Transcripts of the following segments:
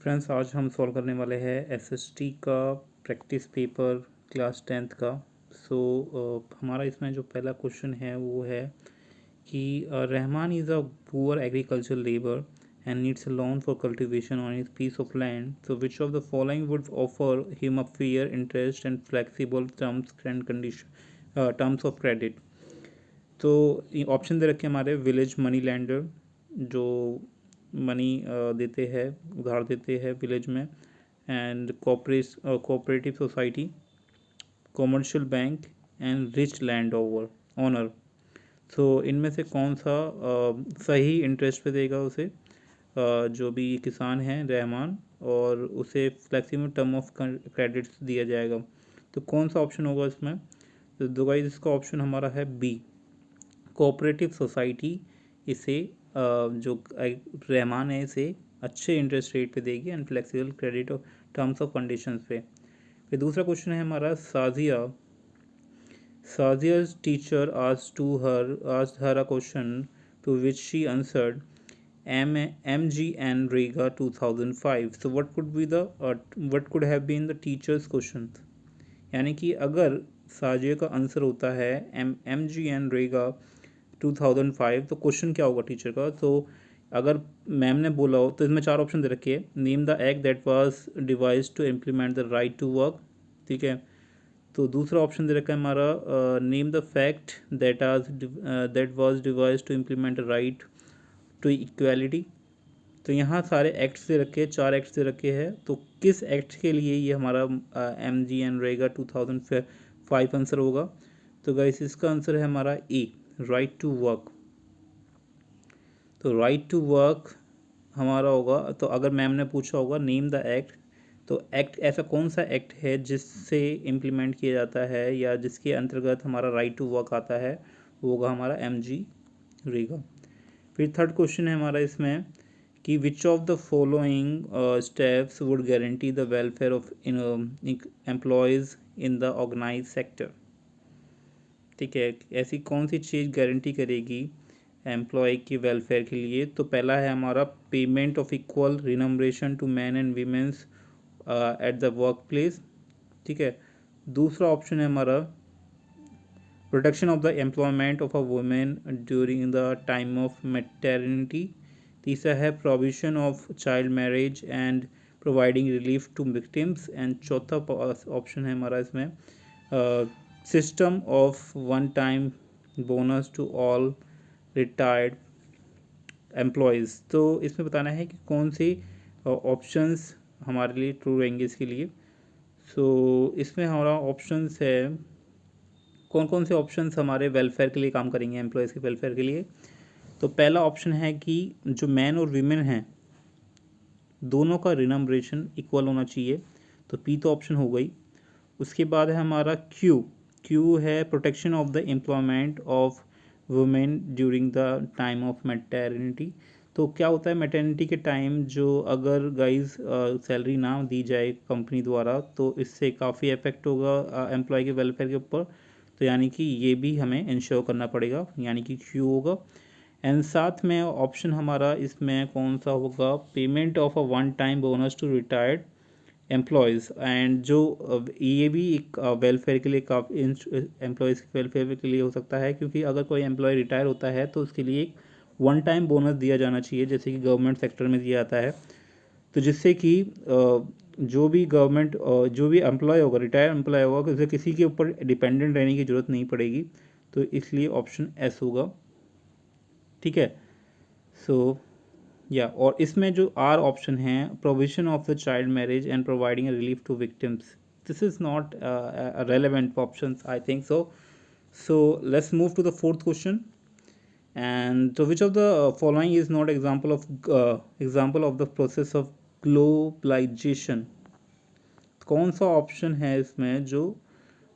Friends, आज हम solve करने वाले हैं एसएसटी का प्रैक्टिस पेपर क्लास 10th का। हमारा इसमें जो पहला क्वेश्चन है वो है कि Rahman is a poor agriculture labour and needs a loan for cultivation on his piece of land. So which of the following would offer him a fair interest and flexible terms and terms of credit? तो option दे रखे हमारे village money lender जो money देते हैं, उधार देते हैं विलेज में, and cooperative society, commercial bank and rich land owner. So इनमें से कौन सा सही इंटरेस्ट पे देगा उसे, जो भी किसान है रहमान, और उसे फ्लेक्सिबल टर्म ऑफ क्रेडिट्स दिया जाएगा। तो कौन सा ऑप्शन होगा इसमें? तो गाइस इसका ऑप्शन हमारा है बी, कोऑपरेटिव सोसाइटी इसे जो रहमान है इसे अच्छे इंटरेस्ट रेट पे देगी and flexible credit terms of conditions पे। फिर दूसरा क्वेश्चन है हमारा Sazia's teacher asked her a question to which she answered MGN-REGA 2005. So what could have been the teacher's question? यानी कि अगर साजिया का आंसर होता है MGN-REGA 2005 तो क्वेश्चन क्या होगा टीचर का? तो अगर मैम ने बोला हो तो इसमें चार ऑप्शन दे रखे हैं। Name the act that was devised to implement the right to work, ठीक है। तो दूसरा ऑप्शन दे रखा है हमारा name the fact that was devised to implement right to equality. तो यहाँ सारे एक्ट्स दे रखे हैं, चार एक्ट्स दे रखे हैं। तो किस एक्ट के लिए ये हमारा MGN-REGA 2005 आंसर होगा? तो गाइस इसका आंसर है हमारा ए, राइट टू वर्क। तो राइट टू वर्क हमारा होगा। तो अगर मैम ने पूछा होगा नेम द एक्ट, तो एक्ट ऐसा कौन सा एक्ट है जिससे इम्प्लीमेंट किया जाता है या जिसके अंतर्गत हमारा राइट टू वर्क आता है, वो होगा हमारा MG-REGA। फिर थर्ड क्वेश्चन है हमारा इसमें कि which of the following steps would guarantee the welfare of employees in the organise sector, ठीक है। ऐसी कौन सी चीज़ गारंटी करेगी एम्प्लॉय के वेलफेयर के लिए? तो पहला है हमारा payment of equal remuneration to man and womens at the work place, ठीक है। दूसरा ऑप्शन है हमारा protection of the employment of a women during the time of maternity. तीसरा है provision of child marriage and providing relief to victims. And चौथा option है हमारा इसमें system of one time bonus to all retired employees. तो इसमें बताना है कि कौन सी ऑप्शंस हमारे लिए ट्रू रहेंगे इसके लिए। इसमें हमारा ऑप्शंस है, कौन कौन से ऑप्शंस हमारे वेलफेयर के लिए काम करेंगे, एम्प्लॉयज़ के वेलफेयर के लिए। तो पहला ऑप्शन है कि जो मैन और वीमेन हैं दोनों का रिनम्बरेशन इक्वल होना चाहिए, तो पी तो ऑप्शन हो गई। उसके बाद है हमारा क्यू है protection of the employment of women during the time of maternity. तो क्या होता है मैटरनिटी के टाइम, जो अगर गाइज सैलरी ना दी जाए कंपनी द्वारा तो इससे काफ़ी इफेक्ट होगा एम्प्लॉय के वेलफेयर के ऊपर। तो यानी कि ये भी हमें इंश्योर करना पड़ेगा, यानी कि क्यू होगा। एंड साथ में ऑप्शन हमारा इसमें कौन सा होगा, payment of a one time bonus to retired employees. And जो ये भी एक वेलफेयर के लिए काफ़ी एम्प्लॉयज़ के वेलफेयर के लिए हो सकता है, क्योंकि अगर कोई एम्प्लॉय रिटायर होता है तो उसके लिए एक वन टाइम बोनस दिया जाना चाहिए, जैसे कि गवर्नमेंट सेक्टर में दिया जाता है। तो जिससे कि जो भी एम्प्लॉय होगा, रिटायर एम्प्लॉय होगा, उसे किसी के ऊपर डिपेंडेंट रहने की ज़रूरत नहीं पड़ेगी। तो इसलिए ऑप्शन एस होगा, ठीक है। और इसमें जो आर ऑप्शन है provision of the child marriage and providing relief to victims, this is not relevant options I think so let's move to the fourth question. And so which of the following is not example of the process of globalization? कौन सा option है इसमें जो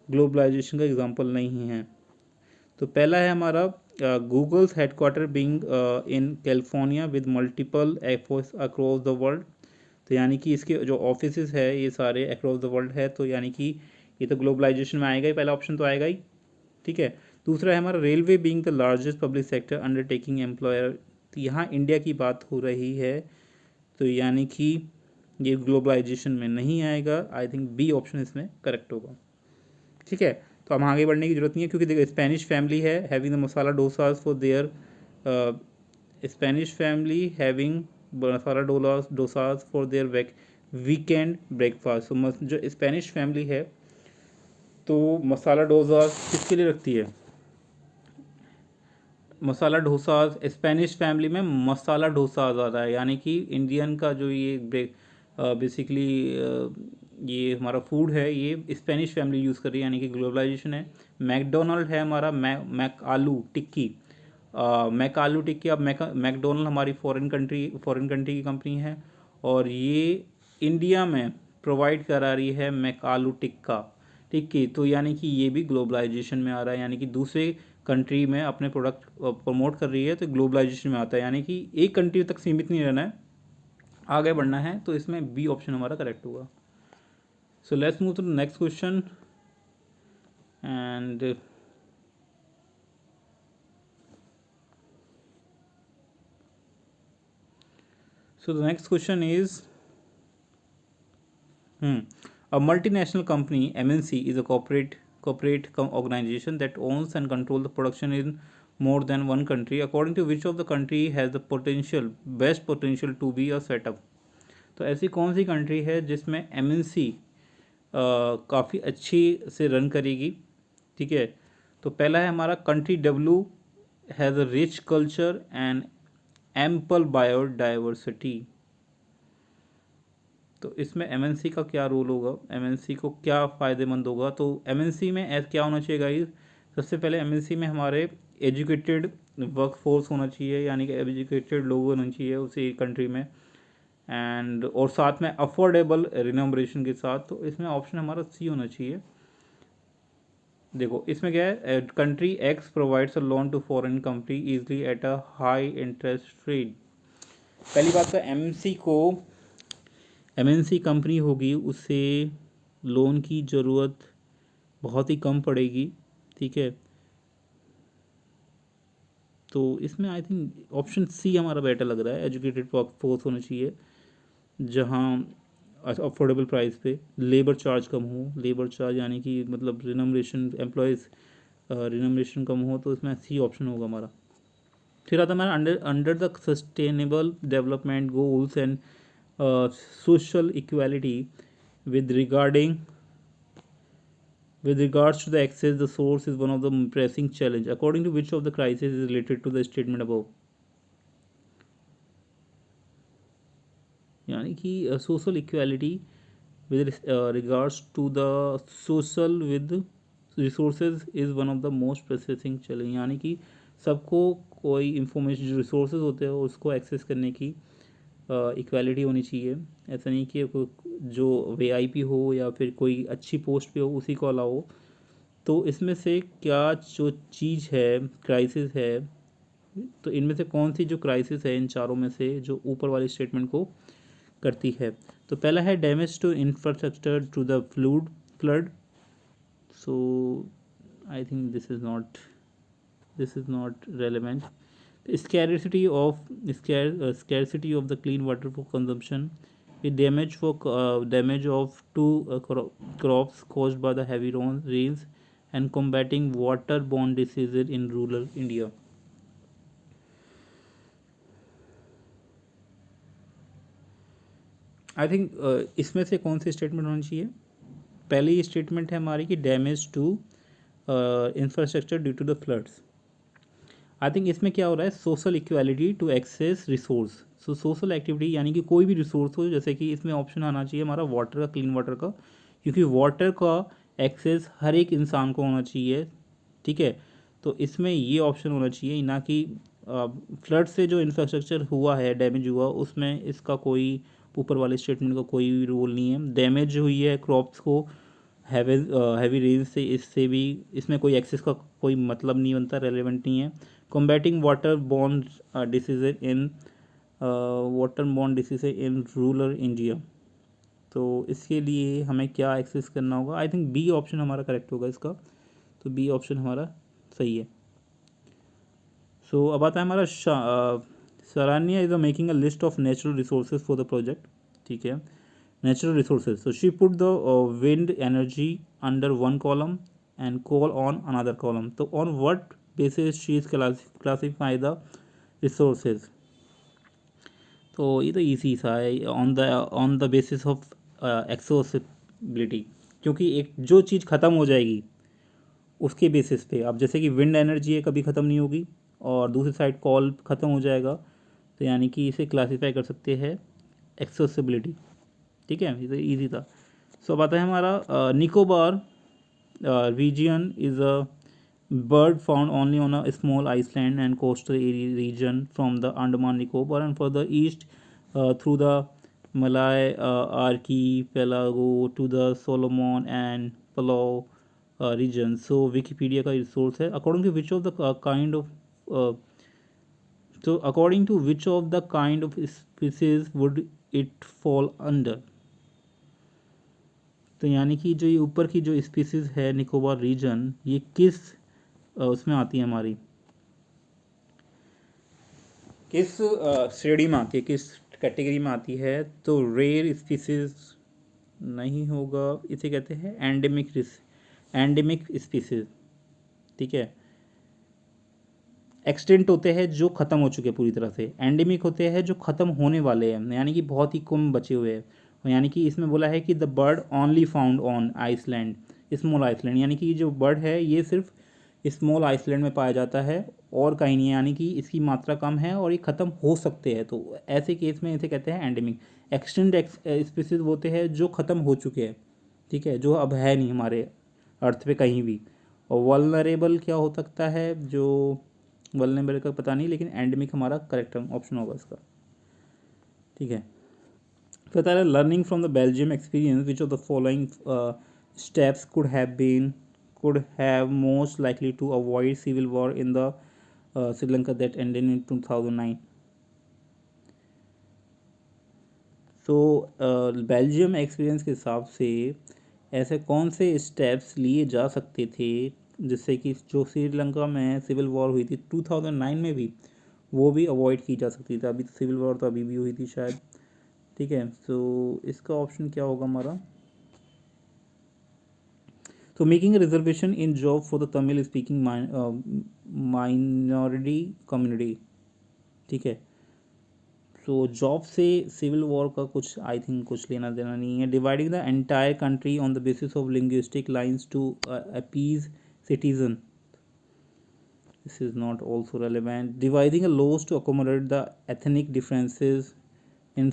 globalisation का example नहीं है? तो पहला है हमारा Google's headquarter being in California with multiple office across the world. तो यानी कि इसके जो ऑफिसेज है ये सारे अक्रॉस द वर्ल्ड है, तो यानी कि ये तो ग्लोबलाइजेशन में आएगा ही, पहला ऑप्शन तो आएगा ही, ठीक है। दूसरा है हमारा railway being the largest public sector undertaking employer. तो यहाँ इंडिया की बात हो रही है, तो यानी कि ये ग्लोबलाइजेशन में नहीं आएगा। आई थिंक बी ऑप्शन इसमें करेक्ट होगा। ठीक है, तो हम आगे बढ़ने की जरूरत नहीं है, क्योंकि देखो स्पेनिश फैमिली है having the masala dosas for their, Spanish family having masala dosas for their weekend breakfast. तो जो स्पेनिश फैमिली है तो मसाला डोसा किसके लिए रखती है? मसाला डोसा स्पेनिश फैमिली में मसाला डोसा आ रहा है, यानी कि इंडियन का जो ये बेसिकली ये हमारा फूड है ये स्पेनिश फैमिली यूज़ कर रही है, यानी कि ग्लोबलाइजेशन है। मैकडोनल्ड है हमारा मैक आलू टिक्की, मैक आलू टिक्की। अब मैकडोनल्ड हमारी फॉरेन कंट्री की कंपनी है, और ये इंडिया में प्रोवाइड करा रही है मैक आलू टिक्की। तो यानी कि ये भी ग्लोबलाइजेशन में आ रहा है, यानी कि दूसरे कंट्री में अपने प्रोडक्ट प्रमोट कर रही है, तो ग्लोबलाइजेशन में आता है, यानी कि एक कंट्री तक सीमित नहीं रहना है, आगे बढ़ना है। तो इसमें बी ऑप्शन हमारा करेक्ट होगा। So let's move to the next question and so the next question is, a multinational company MNC is a corporate organization that owns and controls the production in more than one country. According to which of the country has the best potential to be a setup? तो ऐसी कौन सी country है जिसमें MNC काफ़ी अच्छी से run करेगी? ठीक है, तो पहला है हमारा country W has a rich culture and ample biodiversity. तो इसमें एमएनसी का क्या रोल होगा, एमएनसी को क्या फ़ायदेमंद होगा? तो एमएनसी में क्या होना चाहिए गाइस? सबसे पहले एमएनसी में हमारे एजुकेटेड वर्कफोर्स होना चाहिए, यानी कि एजुकेटेड लोग होना चाहिए उसी कंट्री में, एंड और साथ में अफोर्डेबल रिनोवेशन के साथ। तो इसमें ऑप्शन हमारा सी होना चाहिए। देखो इसमें क्या है, country X provides a loan to foreign company easily at a high interest rate. पहली बात तो एमएनसी कंपनी होगी उसे लोन की ज़रूरत बहुत ही कम पड़ेगी। ठीक है, तो इसमें आई थिंक ऑप्शन सी हमारा बेटर लग रहा है, एजुकेटेड वर्कफोर्स होना चाहिए जहाँ अफोर्डेबल प्राइस पे लेबर चार्ज कम हो, लेबर चार्ज यानी कि मतलब रिनोवेशन एम्प्लॉयज़ रिनोवेशन कम हो, तो इसमें सी ऑप्शन होगा हमारा। फिर आता है हमारा under the sustainable development goals and social equality with regards to the access the source is one of the pressing challenge. According to which of the crisis is related to the statement above? यानी कि social equality with regards to the social with resources is one of the most pressing challenge, यानी कि सबको कोई information जो resources होते हैं उसको एक्सेस करने की इक्वालिटी होनी चाहिए। ऐसा नहीं कि जो वीआईपी हो या फिर कोई अच्छी पोस्ट पे हो उसी को अलाउ हो। तो इसमें से क्या जो चीज़ है क्राइसिस है, तो इनमें से कौन सी जो क्राइसिस है इन चारों में से जो ऊपर वाली स्टेटमेंट को करती है? तो पहला है damage to infrastructure to the flood. So I think this is not relevant. Scarcity of the clean water for consumption, with damage of two crops caused by the heavy rains, and combating waterborne diseases in rural India. I think इसमें से कौन सी statement होनी चाहिए? पहली statement है हमारी कि damage to infrastructure due to the floods. I think इसमें क्या हो रहा है, social equality to access resource. So social activity यानी कि कोई भी रिसोर्स हो, जैसे कि इसमें ऑप्शन आना चाहिए हमारा वाटर का, क्लीन वाटर का, क्योंकि वाटर का एक्सेस हर एक इंसान को होना चाहिए। ठीक है, तो इसमें ये ऑप्शन होना चाहिए, ना कि फ्लड से जो इंफ्रास्ट्रक्चर हुआ है डैमेज हुआ उसमें इसका कोई ऊपर वाले स्टेटमेंट का कोई भी रोल नहीं है। डैमेज हुई है क्रॉप्स को हैवी रेन से, इससे भी इसमें कोई एक्सेस का कोई मतलब नहीं बनता, रेलेवेंट नहीं है। Combating water borne disease in rural India, तो इसके लिए हमें क्या एक्सेस करना होगा? आई थिंक बी ऑप्शन हमारा करेक्ट होगा इसका, तो बी ऑप्शन हमारा सही है। सो अब आता है हमारा Saranya is making a list of natural resources for the project. ठीक है, natural resources. So she put the wind energy under one column and coal on another column. So on what basis she is classify the resources? तो ये तो easy सा है, on the basis of accessibility, क्योंकि एक जो चीज़ ख़त्म हो जाएगी उसके बेसिस पे, अब जैसे कि विंड एनर्जी है कभी ख़त्म नहीं होगी, और दूसरी साइड कॉल ख़त्म हो जाएगा, तो यानी कि इसे क्लासीफाई कर सकते हैं एक्सेसिबिलिटी। ठीक है, ये तो ईजी था। सो अब आता है हमारा Nicobar region is a bird found only on a small island and coastal region from the Andaman Nicobar and further east through the Malay archipelago to the Solomon and Palau region. So Wikipedia का resource है, according to which of the kind of according to which of the kind of species would it fall under? तो यानी कि जो ये ऊपर की जो स्पीसीज है निकोबार रीजन, ये किस उसमें आती है, हमारी किस श्रेणी में आती है, किस कैटेगरी में आती है? तो रेयर स्पीसीज नहीं होगा, इसे कहते हैं एंडेमिक स्पीसीज। ठीक है, एक्सटेंट होते हैं जो ख़त्म हो चुके हैं पूरी तरह से, एंडेमिक होते हैं जो ख़त्म होने वाले हैं, यानी कि बहुत ही कम बचे हुए हैं। यानी कि इसमें बोला है कि the bird only found on island, small island, यानी कि जो बर्ड है ये सिर्फ स्मॉल आइसलैंड में पाया जाता है और कहीं नहीं है, यानी कि इसकी मात्रा कम है और ये ख़त्म हो सकते हैं, तो ऐसे केस में इसे कहते हैं एंडेमिक। एक्सटेंट स्पीसीज होते हैं जो ख़त्म हो चुके हैं, ठीक है, जो अब है नहीं हमारे अर्थ पे कहीं भी। और वल्नरेबल क्या हो सकता है, जो वल्नरेबल का पता नहीं, लेकिन एंडेमिक हमारा करेक्ट ऑप्शन होगा इसका। ठीक है, फिर बता रहा है learning from the Belgium experience which of the following steps could have most likely to avoid civil war in the Sri Lanka that ended in 2009. So Belgium experience के हिसाब से ऐसे कौन से स्टेप्स लिए जा सकते थे जिससे कि जो श्रीलंका में सिविल वॉर हुई थी 2009 में भी, वो भी अवॉइड की जा सकती थी। अभी तो सिविल वॉर तो अभी भी हुई थी शायद। ठीक है, सो इसका ऑप्शन क्या होगा हमारा? So making a reservation in job for the Tamil speaking minority community। ठीक है, सो जॉब से सिविल वॉर का कुछ आई थिंक कुछ लेना देना नहीं है। Dividing the entire country on the basis of linguistic lines to appease citizen, this is not also relevant. Dividing a laws to accommodate the ethnic differences in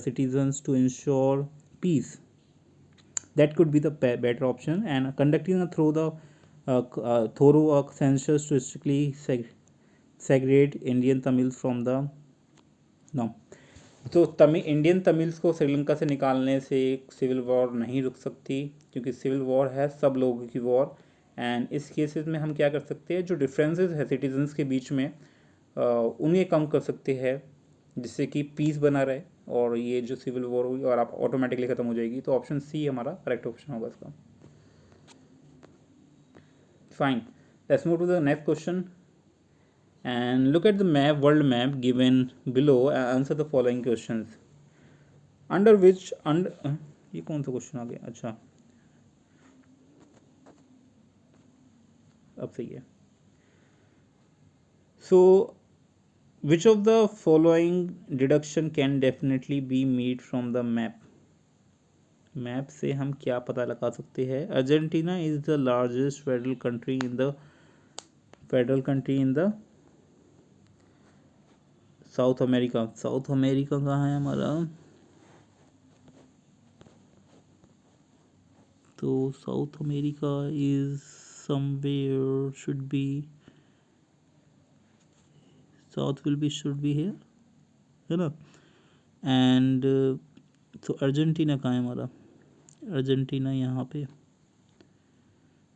citizens to ensure peace, that could be the better option. And conducting a thorough census to strictly segregate Indian Tamils from the no। तो Indian Tamils को श्रीलंका से निकालने से civil war नहीं रुक सकती, क्योंकि civil war है सब लोगों की वॉर। एंड इस केसेस में हम क्या कर सकते हैं, जो डिफरेंसेस है सिटीजन्स के बीच में उन्हें कम कर सकते हैं, जिससे कि पीस बना रहे और ये जो सिविल वॉर हुई और आप ऑटोमेटिकली ख़त्म हो जाएगी। तो ऑप्शन सी हमारा करेक्ट ऑप्शन होगा इसका। Fine, let's move to the next question and look at the map, world map given below, answer the following questions. Under which ये कौन सा क्वेश्चन आ गया? अच्छा, अब सही है। सो which of the following deduction can definitely be made from the map? Map से हम क्या पता लगा सकते हैं? Argentina is the largest federal country in the south America. South America कहाँ है हमारा? तो south America is somewhere, should be south will be should be here, है ना। एंड तो अर्जेंटीना कहाँ है हमारा? अर्जेंटीना यहाँ पे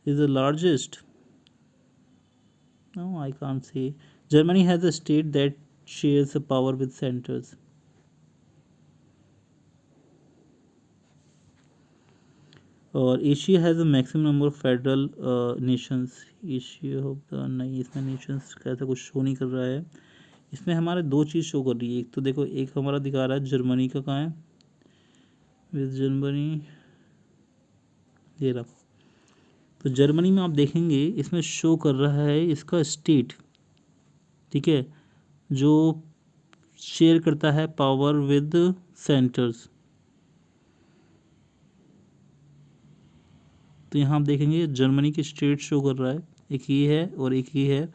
is the largest. No, I can't say. Germany has a state that shares the power with centers. और Asia has a maximum number of federal Nations. Asia of the, नहीं इसमें Nations का ऐसा कुछ शो नहीं कर रहा है। इसमें हमारे दो चीज़ शो कर रही है, एक तो देखो, एक हमारा दिखा रहा है जर्मनी का कहाँ है, विद जर्मनी, ये रहा। तो जर्मनी में आप देखेंगे इसमें शो कर रहा है इसका स्टेट, ठीक है, जो शेयर करता है पावर विद सेंटर्स। तो यहाँ आप देखेंगे जर्मनी की स्टेट शो कर रहा है, एक ये है और एक ये है,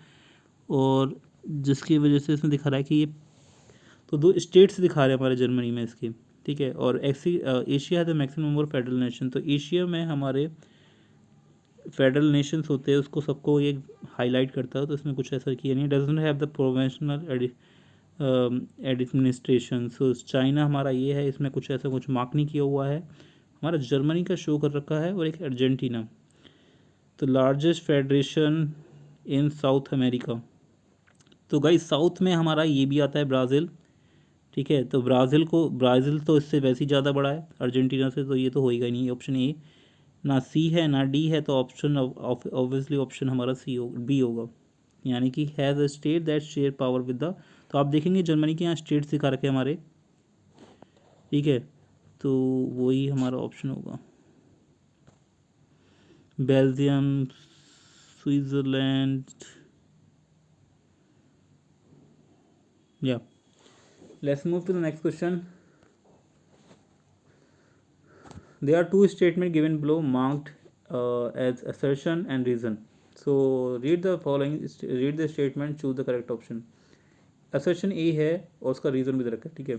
और जिसकी वजह से इसमें दिखा रहा है कि ये तो दो स्टेट्स दिखा रहे हैं हमारे जर्मनी में इसके, ठीक है। और एशिया है the maximum number of federal nation, तो एशिया में हमारे फेडरल नेशंस होते हैं उसको सबको ये हाईलाइट करता है। तो इसमें कुछ ऐसा किया नहीं, doesn't have the provisional administration. So China हमारा ये है, इसमें कुछ ऐसा कुछ मार्क नहीं किया हुआ है। हमारा जर्मनी का शो कर रखा है, और एक अर्जेंटीना। तो लार्जेस्ट फेडरेशन इन साउथ अमेरिका, तो गाइस साउथ में हमारा ये भी आता है ब्राज़ील, ठीक है। तो ब्राज़ील तो इससे वैसे ही ज़्यादा बड़ा है अर्जेंटीना से, तो ये तो होएगा ही नहीं। ऑप्शन ए, ना सी है ना डी है, तो ऑप्शन ऑब्वियसली ऑप्शन हमारा सी हो बी होगा, यानी कि has a state that share power with the. तो आप देखेंगे जर्मनी के यहाँ स्टेट्स दिखा रखे हमारे, ठीक है, तो वही हमारा ऑप्शन होगा। बेल्जियम, स्विट्ज़रलैंड, या let's move to the next question. There are two statements given below marked as assertion and reason. So read the following, read the statement, choose the correct option. Assertion A है और उसका reason भी दे रखा है, ठीक है।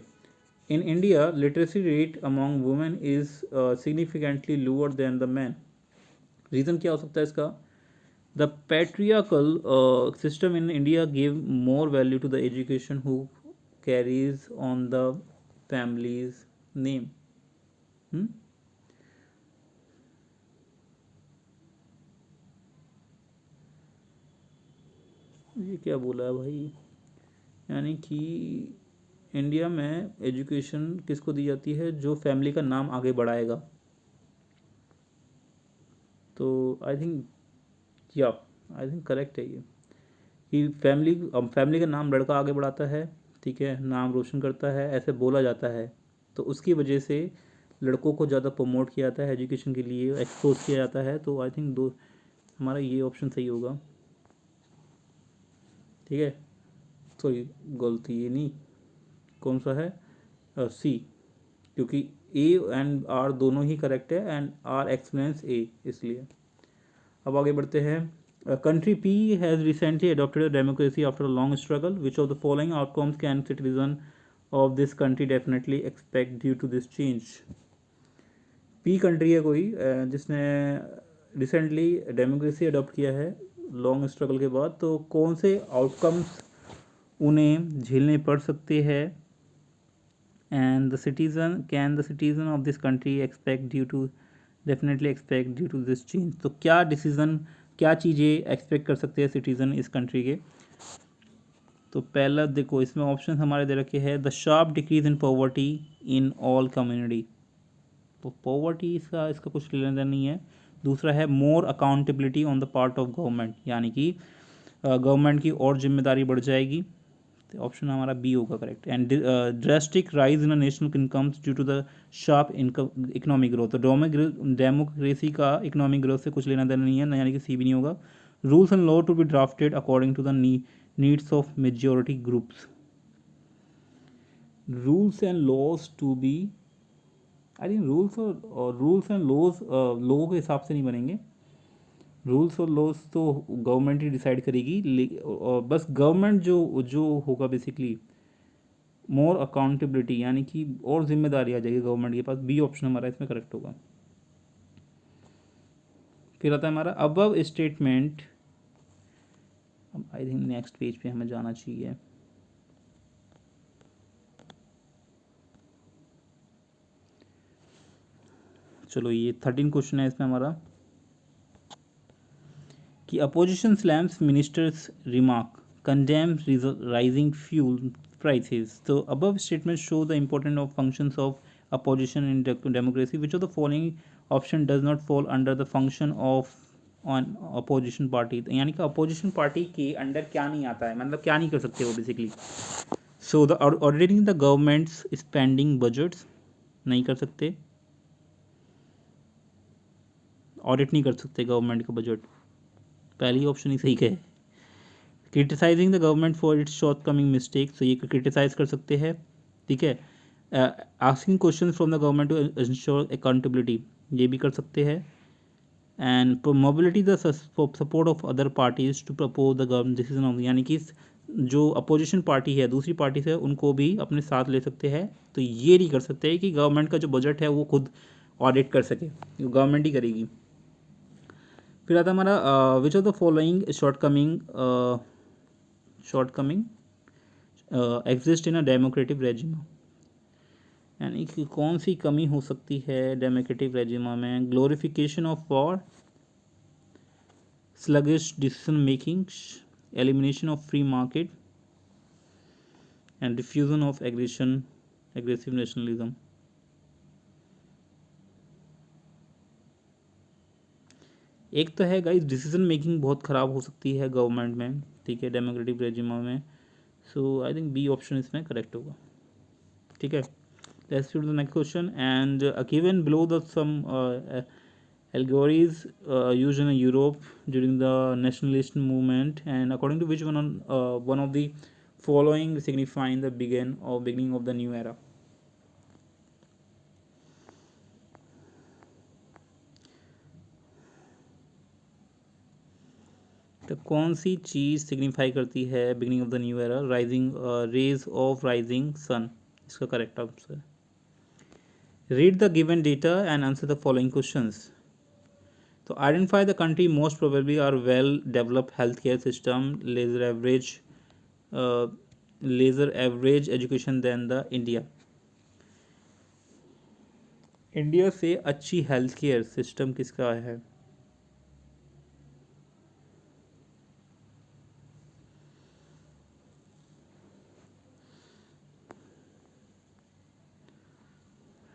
In India, literacy rate among women is significantly lower than the men. Reason क्या हो सकता है इसका? The patriarchal system in India gave more value to the education who carries on the family's name. ये क्या बोला है भाई, यानी कि इंडिया में एजुकेशन किसको दी जाती है, जो फैमिली का नाम आगे बढ़ाएगा। तो आई थिंक करेक्ट है ये, कि फैमिली का नाम लड़का आगे बढ़ाता है, ठीक है, नाम रोशन करता है, ऐसे बोला जाता है। तो उसकी वजह से लड़कों को ज़्यादा प्रमोट किया जाता है एजुकेशन के लिए, एक्सपोज किया जाता है। तो आई थिंक हमारा ये ऑप्शन सही होगा, ठीक है। सॉरी गलती, ये नहीं, कौन सा है, सी, क्योंकि ए एंड आर दोनों ही करेक्ट है, एंड आर एक्सप्लेन्स ए, इसलिए। अब आगे बढ़ते हैं। Country P has recently adopted democracy after a long struggle, which of the following outcomes can citizen of this country definitely expect due to this change. P country है कोई जिसने recently democracy adopt किया है long struggle के बाद, तो कौन से आउटकम्स उन्हें झेलने पड़ सकते हैं, and the citizen of this country expect due to definitely expect due to this change. तो क्या चीज़ें एक्सपेक्ट कर सकते हैं सिटीज़न इस कंट्री के। तो पहला देखो, इसमें ऑप्शन हमारे दे रखे हैं, the sharp decrease in poverty in all community. तो पॉवर्टी इसका कुछ लेना देना नहीं है। दूसरा है more accountability on the part of government, यानी कि गवर्नमेंट की और जिम्मेदारी बढ़ जाएगी। तो ऑप्शन हमारा बी होगा correct. And drastic rise in national incomes due to the sharp economic growth. तो डेमोक्रेसी का इकोनॉमिक ग्रोथ से कुछ लेना देना नहीं है, यानी कि सी भी नहीं होगा। Rules and law to be drafted according to the needs of majority groups. Rules and laws to be, I think rules and laws लोगों के हिसाब से नहीं बनेंगे। रूल्स और लॉज तो गवर्नमेंट ही डिसाइड करेगी, और बस गवर्नमेंट जो होगा बेसिकली मोर अकाउंटेबिलिटी, यानी कि और जिम्मेदारी आ जाएगी गवर्नमेंट के पास। बी ऑप्शन हमारा इसमें करेक्ट होगा। फिर आता है हमारा above statement. I think next page पे हमें जाना चाहिए। चलो ये 13 क्वेश्चन है इसमें हमारा, कि opposition slams ministers remark condemns rising fuel prices. So above statements show the importance of functions of opposition in democracy. Which of the following option does not fall under the function of on opposition party? यानी कि opposition party के under क्या नहीं आता है, मतलब क्या नहीं कर सकते वो basically. So the auditing the governments spending budgets नहीं कर सकते, ऑडिट नहीं कर सकते गवर्नमेंट का बजट, पहली ऑप्शन ही सही है। Criticising the government for its shortcoming mistakes, तो ये क्रिटिसाइज कर सकते हैं, ठीक है। Asking question from the government to ensure accountability, ये भी कर सकते हैं। And mobility the support of other parties to propose the government decision of, यानी कि जो अपोजिशन पार्टी है दूसरी पार्टी से उनको भी अपने साथ ले सकते हैं। तो ये नहीं कर सकते कि गवर्नमेंट का जो बजट है वो खुद ऑडिट कर सके, गवर्नमेंट ही करेगी। फिर आता है हमारा विच of the following shortcoming exist in a democratic regime, यानी कि कौन सी कमी हो सकती है डेमोक्रेटिक रेजिमा में। Glorification of power, sluggish decision making, elimination of free market, and diffusion of aggressive nationalism। एक तो है गाइस डिसीजन मेकिंग बहुत ख़राब हो सकती है गवर्नमेंट में, ठीक है, डेमोक्रेटिक रेजिमा में। So I think B option इसमें करेक्ट होगा, ठीक है। Let's the next question and given below the some allegories used in Europe during the nationalist movement, and according to which one of the following signifying the beginning of the new era। तो कौन सी चीज़ signify करती है beginning of the new era. Rising rays of rising sun, इसका correct answer. Read the given data and answer the following questions. तो identify the country most probably are well developed health care system, lesser average education than the India. India से अच्छी health care system किसका है।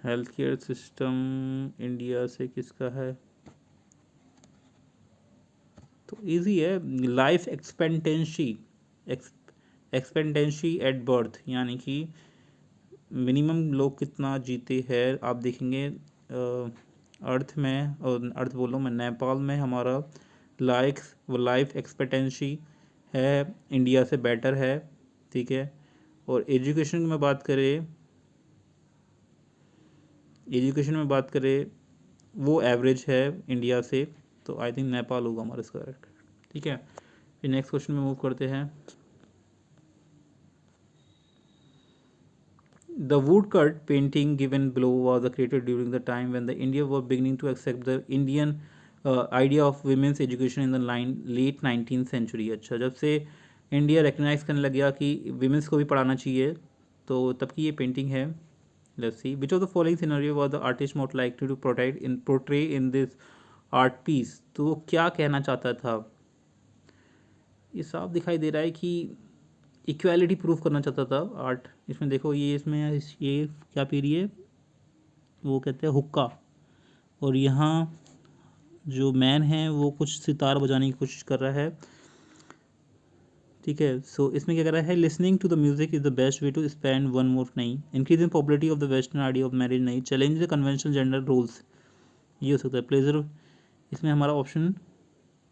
Health care system India से किसका है, तो easy है। लाइफ एक्सपेक्टेंसी एट बर्थ, यानी कि मिनिमम लोग कितना जीते हैं। आप देखेंगे अर्थ में, और अर्थ बोलो मैं, नेपाल में हमारा लाइफ एक्सपेक्टेंसी है इंडिया से बेटर है, ठीक है। और एजुकेशन में बात करें वो एवरेज है इंडिया से, तो आई थिंक नेपाल होगा हमारा इसका करेक्ट, ठीक है। फिर नेक्स्ट क्वेश्चन में मूव करते हैं। The woodcut painting given below was created during the time when the India was beginning to accept the Indian idea of women's education in the late 19th century। अच्छा, जब से India recognise करने लग गया कि women's को भी पढ़ाना चाहिए, तो तब की ये पेंटिंग है। Let's see which of the following scenario was the artist most likely to portray in this art piece. तो वो क्या कहना चाहता था, ये साफ दिखाई दे रहा है कि इक्वालिटी प्रूफ करना चाहता था आर्ट। इसमें देखो ये क्या पी रही है, वो कहते हैं हुक्का, और यहाँ जो मैन है वो कुछ सितार बजाने की कोशिश कर रहा है, ठीक है। सो इसमें क्या कर रहा है, listening to the music is the best way to spend one more, नहीं। Increasing popularity of the western idea of marriage, नहीं। Challenge the conventional gender roles, ये हो सकता है। प्लेजर, इसमें हमारा option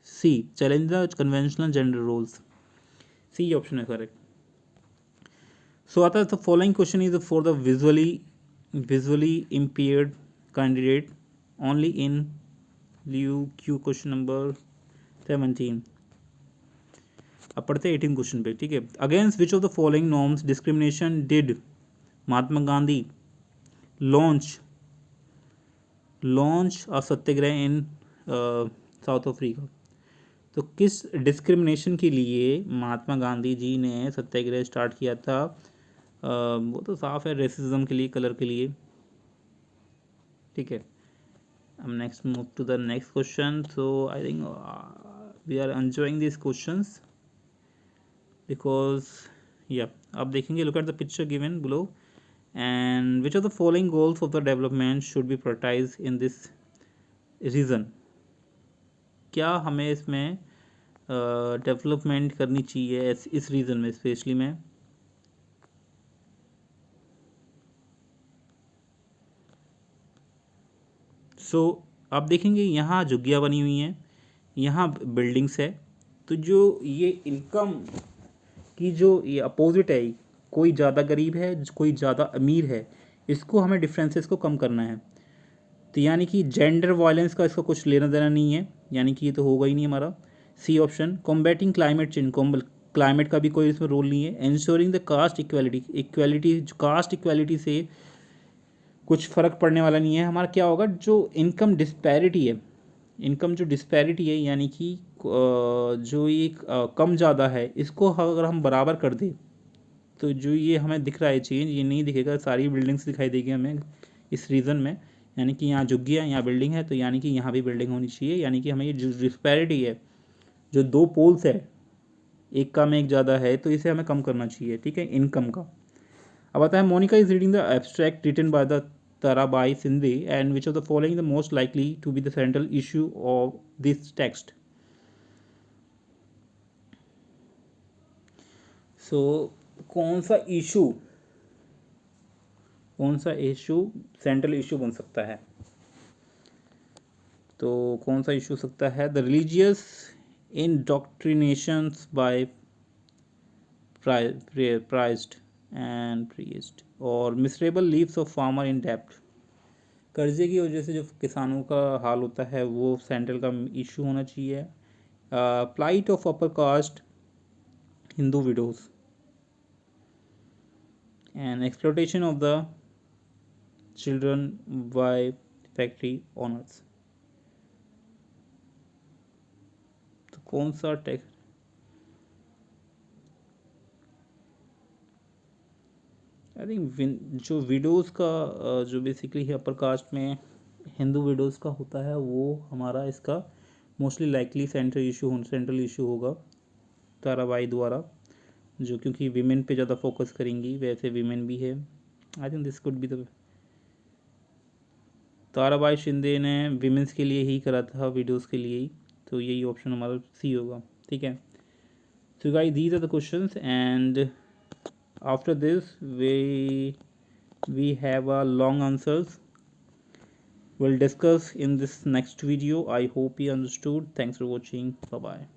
C, challenge the conventional gender roles, C option है correct. So आता है, the following question is for the visually impaired candidate only in lieu Q. Question number 17। अब पढ़ते हैं 18 क्वेश्चन पे, ठीक है। Against which of the following norms discrimination did Mahatma Gandhi launch a Satyagraha in south Africa. तो किस डिस्क्रिमिनेशन के लिए महात्मा गांधी जी ने सत्याग्रह स्टार्ट किया था, वो तो साफ है, रेसिज्म के लिए, कलर के लिए, ठीक है। अब next move to the next question. So I think we are enjoying this questions because या आप देखेंगे, look at the picture given below and which of the following goals of the development should be prioritize in this region. क्या हमें इसमें development करनी चाहिए इस reason में स्पेशली में। सो आप देखेंगे यहाँ झुग्गियाँ बनी हुई हैं, यहाँ बिल्डिंग्स है। तो जो ये इनकम की जो ये अपोजिट है, कोई ज़्यादा गरीब है कोई ज़्यादा अमीर है, इसको हमें डिफरेंसेस को कम करना है। तो यानी कि जेंडर वायलेंस का इसका कुछ लेना देना नहीं है, यानी कि ये तो होगा ही नहीं हमारा। C option, combating climate change, climate का भी कोई इसमें रोल नहीं है। Ensuring the caste equality, equality caste equality से कुछ फ़र्क पड़ने वाला नहीं है। हमारा क्या होगा, जो इनकम डिस्पैरिटी है, इनकम जो डिस्पैरिटी है यानी कि जो ये कम ज़्यादा है, इसको अगर हम बराबर कर दें तो जो ये हमें दिख रहा है चेंज, ये नहीं दिखेगा, सारी बिल्डिंग्स दिखाई देगी हमें इस रीजन में। यानी कि यहाँ झुग्गी है, यहाँ बिल्डिंग है, तो यानी कि यहाँ भी बिल्डिंग होनी चाहिए। यानी कि हमें ये जो डिस्पैरिटी है, जो दो पोल्स है, एक कम एक ज़्यादा है, तो इसे हमें कम करना चाहिए, ठीक है, इनकम का। अब आता है, Monica is reading the abstract written by the Tarabai Shinde and which of the following the most likely to be the central issue of this text. So कौन सा इशू सेंट्रल इशू बन सकता है? तो कौन सा इशू सकता है? The religious indoctrinations by prized and priest, और miserable lives of farmer in डेप्ट। कर्जे की वजह से जो किसानों का हाल होता है वो सेंट्रल का इशू होना चाहिए। Plight of upper caste Hindu widows and exploitation of the children by factory owners. तो कौन सा टेक्स्ट? आई थिंक जो विडोज़ का जो बेसिकली है अपर कास्ट में हिंदू विडोज़ का होता है, वो हमारा इसका मोस्टली लाइकली सेंट्रल इशू होगा ताराबाई द्वारा, जो क्योंकि विमेन पे ज़्यादा फोकस करेंगी, वैसे विमेन भी है। आई think this could be the, Tarabai Shinde ने विमेंस के लिए ही करा था, विडोज़ के लिए ही, तो यही ऑप्शन हमारा सी होगा, ठीक है। So guys, these are the questions and after this we have a long answers we'll discuss in this next video. I hope you understood. Thanks for watching. Bye bye.